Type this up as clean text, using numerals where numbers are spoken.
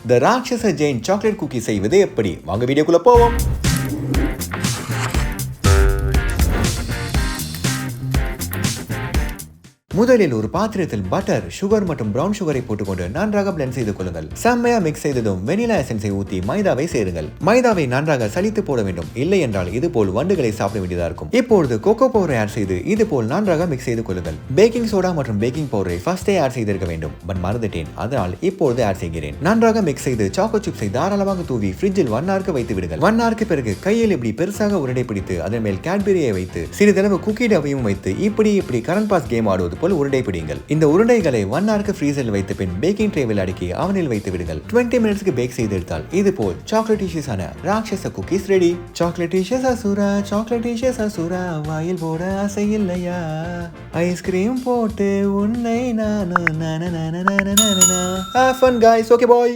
The rakshasa giant chocolate cookie செய்வது எப்படி? வாங்க வீடியோக்குள்ள போவோம். முதலில் ஒரு பாத்திரத்தில் பட்டர், சுகர் மற்றும் பிரவுன் சுகரை போட்டுக்கொண்டு நன்றாக பிளெண்ட் செய்து கொள்ளுங்கள். செம்மையா மிக்ஸ் செய்ததும் வெனிலா எசன்ஸை ஊற்றி மைதாவை சேருங்கள். மைதாவை நன்றாக சலித்து போட வேண்டும், இல்லை என்றால் இது போல் வண்டுகளை சாப்பிட வேண்டியதா இருக்கும். இப்பொழுது கோகோ பவுடரை ஆட் செய்து இது போல் நன்றாக மிக்ஸ் செய்து கொள்ளுங்கள். பேக்கிங் சோடா மற்றும் பேக்கிங் பவுடரை ஃபர்ஸ்டே ஆட் செய்திருக்க வேண்டும், பட் மறந்துட்டேன், அதனால் இப்பொழுது ஆட் செய்கிறேன். நன்றாக மிக்ஸ் செய்து சாக்கோ சிப்ஸை தாராளமாக தூவி ஃப்ரிட்ஜில் 1 ஹவருக்கு வைத்து விடுங்கள். 1 ஹவருக்கு பிறகு கையில் இப்படி பெருசாக உருண்டை பிடித்து அதன் மேல் கேட்பரியை வைத்து சிறிதளவு குக்கி டவையும் வைத்து இப்படி கரண்ட் பாஸ் கேம் ஆடுவது உருண்டை பிடிங்கள். இந்த உருண்டைகளை 1 ஹவருக்கு ஃப்ரீசரில் வைத்த பின் பேக்கிங் ட்ரேவில் அடுக்கி அவனில் வைத்து விடுங்கள். 20 மினிட்ஸ்க்கு பேக் செய்து எடுத்தால் இது போல் சாக்லேட்டிஷியஸான ராட்சச குக்கீஸ் ரெடி. சாக்லேட்டிஷியஸ் அசுரா, சாக்லேட்டிஷியஸ் அசுரா, வாயில் போட ஆசை இல்லையா? ஐஸ்கிரீம் போட்டு உன்னை நானு. Have fun guys, okay boy.